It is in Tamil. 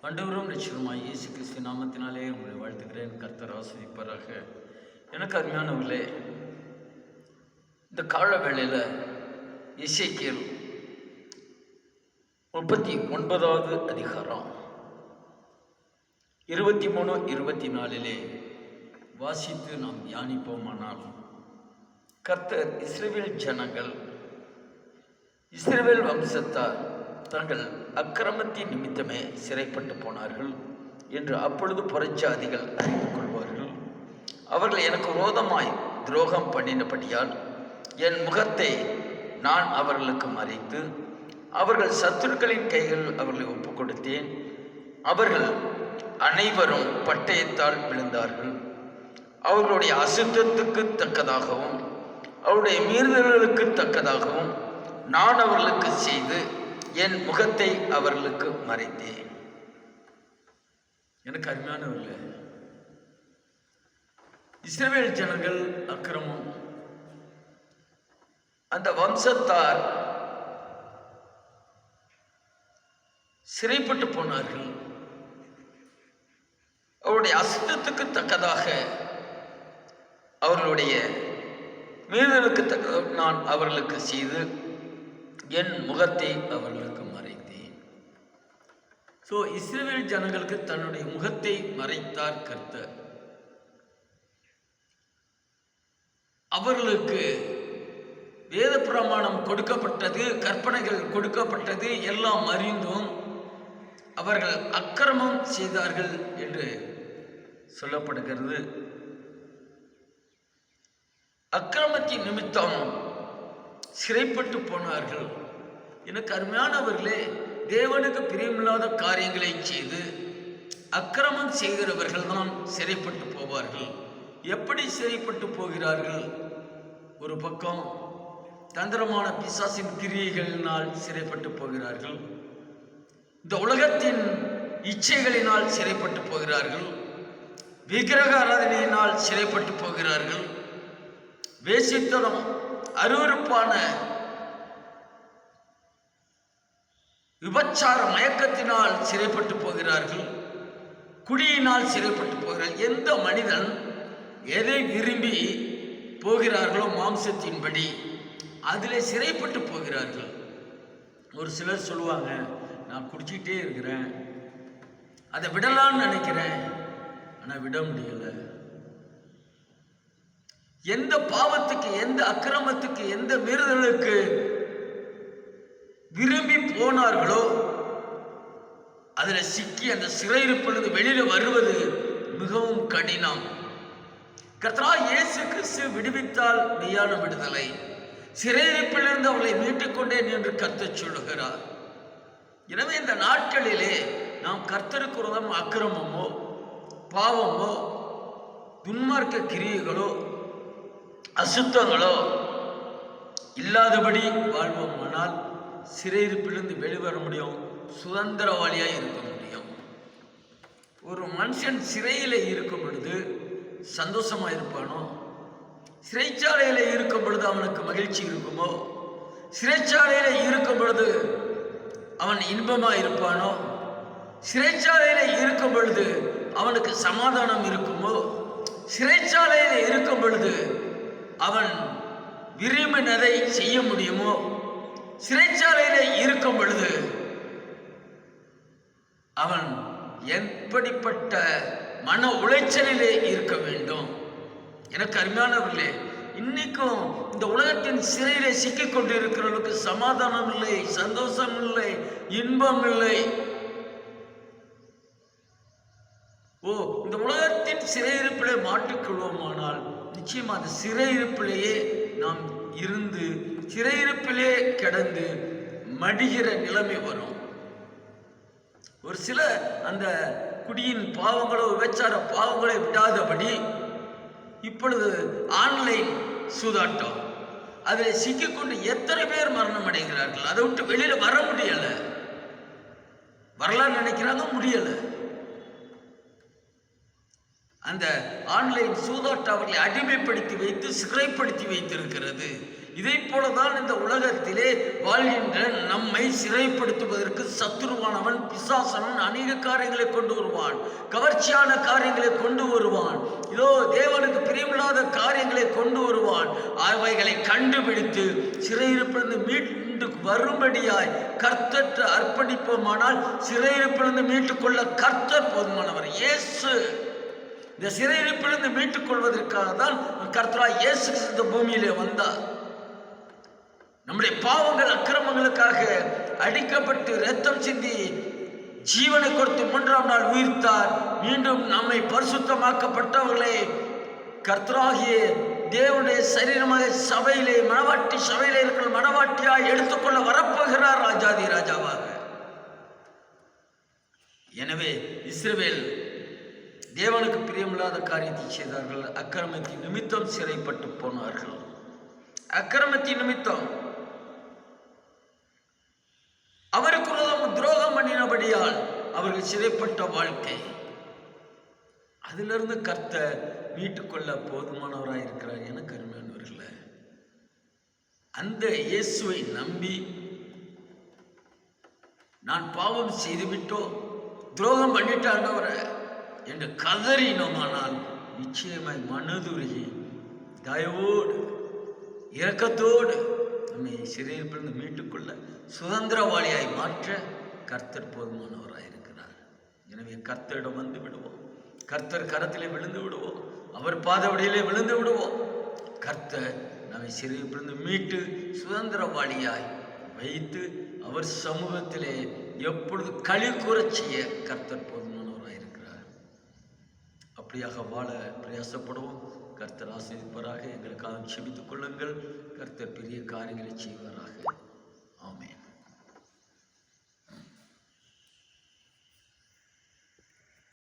ஆண்டவரும் ரட்சகருமாய் இயேசு கிறிஸ்து நாமத்தினாலே உங்களை வாழ்த்துகிறேன். கர்த்தர் ஆசீர்வதிப்பாராக. எனக்கு அருமையானவர்களே, இந்த கால வேளையில் எசேக்கியேல் 39வது அதிகாரம் 23-24 வாசித்து நாம் தியானிப்போமானால், கர்த்தர் இஸ்ரவேல் வம்சத்தார் தங்கள் அக்கிரமத்தின் நிமித்தமே சிறைப்பட்டு போனார்கள் என்று அப்பொழுது புறஜாதிகள் அறிந்து கொள்வார்கள். அவர்கள் எனக்கு விரோதமாய் துரோகம் பண்ணினபடியால் என் முகத்தை நான் அவர்களுக்கு மறைத்து அவர்கள் சத்துருக்களின் கைகள் அவர்களை ஒப்புக் கொடுத்தேன். அவர்கள் அனைவரும் பட்டயத்தால் விழுந்தார்கள். அவர்களுடைய அசுத்தத்துக்கு தக்கதாகவும் அவருடைய மீறுதல்களுக்கு தக்கதாகவும் நான் அவர்களுக்கு செய்து என் முகத்தை அவர்களுக்கு மறைத்தேன். எனக்கு அருமையானவர்களே, இஸ்ரவேல் ஜனங்கள் அக்கிரமம், அந்த வம்சத்தார் சிறைப்பட்டு போனார்கள். அவருடைய அசுத்தத்துக்கு தக்கதாக அவர்களுடைய மீறுதலுக்கு தக்கதாக நான் அவர்களுக்கு செய்து என் முகத்தை அவர்களுக்கு மறைத்தேன். இஸ்ரவேல் ஜனங்களுக்கு தன்னுடைய முகத்தை மறைத்தார் கர்த்தர். அவர்களுக்கு வேத பிரமாணம் கொடுக்கப்பட்டது, கற்பனைகள் கொடுக்கப்பட்டது, எல்லாம் அறிந்தும் அவர்கள் அக்கிரமம் செய்தார்கள் என்று சொல்லப்படுகிறது. அக்கிரமத்தின் நிமித்தம் சிறைப்பட்டு போனார்கள். எனக்கு அருமையானவர்களே, தேவனுக்கு பிரியமில்லாத காரியங்களை செய்து அக்கிரமம் செய்கிறவர்கள் தான் சிறைப்பட்டு போவார்கள். எப்படி சிறைப்பட்டு போகிறார்கள்? ஒரு பக்கம் தந்திரமான பிசாசின் கிரியைகளினால் சிறைப்பட்டு போகிறார்கள். இந்த உலகத்தின் இச்சைகளினால் சிறைப்பட்டு போகிறார்கள். விக்கிரக ஆராதனையினால் சிறைப்பட்டு போகிறார்கள். வேசித்தனம், அருவருப்பான விபச்சார மயக்கத்தினால் சிறைப்பட்டு போகிறார்கள். குடியினால் சிறைப்பட்டு போகிறார்கள். எந்த மனிதன் எதை விரும்பி போகிறார்களோ மாம்சத்தின்படி அதிலே சிறைப்பட்டு போகிறார்கள். ஒரு சிலர் சொல்லுவாங்க, நான் குடிச்சிக்கிட்டே இருக்கிறேன், அதை விடலான்னு நினைக்கிறேன், ஆனால் விட முடியலை. எந்த பாவத்துக்கு, எந்த அக்கிரமத்துக்கு, எந்த மீறுதலுக்கு விரும்பி போனார்களோ அதில் சிக்கி அந்த சிறையிருப்பிலிருந்து வெளியில வருவது மிகவும் கடினம். கர்த்தராகிய இயேசு கிறிஸ்து விடுவித்தால் மெய்யான விடுதலை. சிறையிருப்பிலிருந்து அவர்களை மீட்டுக் கொண்டேன் என்று கர்த்தர் சொல்லுகிறார். எனவே இந்த நாட்களிலே நாம் கர்த்தருக்கு விரோதம் அக்கிரமமோ பாவமோ துன்மார்க்க கிரியைகளோ அசுத்தங்களோ இல்லாதபடி வாழ்வோமானால் சிறையிருப்பிலிருந்து வெளிவர முடியும், சுதந்திரவாளியாக இருக்க முடியும். ஒரு மனுஷன் சிறையில் இருக்கும் பொழுது சந்தோஷமாக இருப்பானோ? சிறைச்சாலையில் இருக்கும் பொழுது அவனுக்கு மகிழ்ச்சி இருக்குமோ? சிறைச்சாலையில் இருக்கும் பொழுது அவன் இன்பமாக இருப்பானோ? சிறைச்சாலையில் இருக்கும் பொழுது அவனுக்கு சமாதானம் இருக்குமோ? சிறைச்சாலையில் இருக்கும் பொழுது அவன் விரும்பினதை செய்ய முடியுமோ? சிறைச்சாலையில் இருக்கும் பொழுது அவன் எப்படிப்பட்ட மன உளைச்சலிலே இருக்க வேண்டும்? எனக்கு அருமையானவர்களே, இன்னைக்கும் இந்த உலகத்தின் சிறையிலே சிக்கிக் கொண்டு இருக்கிறவர்களுக்கு சமாதானம் இல்லை, சந்தோஷம் இல்லை, இன்பம் இல்லை. இந்த உலகத்தின் சிறையிருப்பிலே மாட்டிக்கொள்வோமானால் நிச்சயமா அந்த சிறையிருப்பிலேயே நாம் இருந்து சிறையிருப்பிலே கிடந்து மடிகிற நிலைமை வரும். ஒரு சில அந்த குடியின் பாவங்களோ விபச்சார பாவங்களை விடாதபடி இப்பொழுது ஆன்லைன் சூதாட்டம், அதில் சிக்கிக்கொண்டு எத்தனை பேர் மரணம் அடைகிறார்கள். அதை விட்டு வெளியில வர முடியல. வரலாறு நினைக்கிறாங்க, முடியல. அந்த ஆன்லைன் சூதாட்டம் அவர்களை அடிமைப்படுத்தி வைத்து சிறைப்படுத்தி வைத்திருக்கிறது. இதை போலதான் இந்த உலகத்திலே வாழ்கின்ற நம்மை சிறைப்படுத்துவதற்கு சத்துருவானவன், பிசாசனன் அநேக காரியங்களை கொண்டு வருவான், கவர்ச்சியான காரியங்களை கொண்டு வருவான், இதோ தேவனுக்கு பிரியமில்லாத காரியங்களை கொண்டு வருவான். அவைகளை கண்டுபிடித்து சிறையிருப்பிலிருந்து மீண்டு வரும்படியாய் கர்த்தர் அர்ப்பணிப்போமானால் சிறையிருப்பிலிருந்து மீட்டுக்கொள்ள கர்த்தர் போதுமானவர். இயேசு இந்த சிறையிருப்பிலிருந்து மீட்டுக் கொள்வதற்காக தான் கர்த்தராகிய இயேசு கிறிஸ்து இந்த பூமியிலே வந்தார். நம்முடைய பாவங்கள் அக்கிரமங்களுக்காக அடிக்கப்பட்டு இரத்தம் சிந்தி ஜீவனை கொடுத்து 3ஆம் நாள் உயிர்த்தார். மீண்டும் நம்மை பரிசுத்தமாக்கப்பட்டவர்களே கர்த்தராகிய தேவனுடைய சரீரமாக சபையிலே, மணவாட்டி சபையிலே இருக்கிற மணவாட்டியாய் எடுத்துக்கொள்ள வரப்போகிறார் ராஜாதி ராஜாவாக. எனவே இஸ்ரவேல் தேவனுக்கு பிரியமில்லாத காரியத்தை செய்தார்கள். அக்கிரமத்தின் நிமித்தம் சிறைப்பட்டு போனார்கள். அக்கிரமத்தின் நிமித்தம் அவருக்கு துரோகம் பண்ணினபடியால் அவர்கள் சிறைப்பட்ட வாழ்க்கை, அதிலிருந்து கர்த்தர் மீட்டுக்கொள்ள போதுமானவராய் இருக்கிறார். எனக்கு அருமையானவர்களே, அந்த இயேசுவை நம்பி நான் பாவம் செய்துவிட்டோ, துரோகம் பண்ணிட்டாண்டவரை என்று கதறினோமானால் நிச்சயமாய் மனதுருகி தயவோடு இரக்கத்தோடு நம்மை சிறையிலிருந்து மீட்டுக்கொள்ள சுதந்திரவாளியாய் மாற்ற கர்த்தர் போதுமானவராய் இருக்கிறார். எனவே கர்த்தரிடம் வந்து விடுவோம், கர்த்தர் கரத்திலே விழுந்து விடுவோம், அவர் பாதவடியிலே விழுந்து விடுவோம். கர்த்தர் நம்மை சிறையிலிருந்து மீட்டு சுதந்திரவாளியாய் வைத்து அவர் சமூகத்திலே எப்பொழுது களி கூறச் செய்ய கர்த்தர் போதுமானவராய் இருக்கிறார். அப்படியாக வாழ பிரயாசப்படுவோம். கர்த்தர் ஆசீர்வதிப்பாராக. எங்களுக்காக செபித்துக் கொள்ளுங்கள். கர்த்தர் பெரிய காரியங்களை செய்வாராக.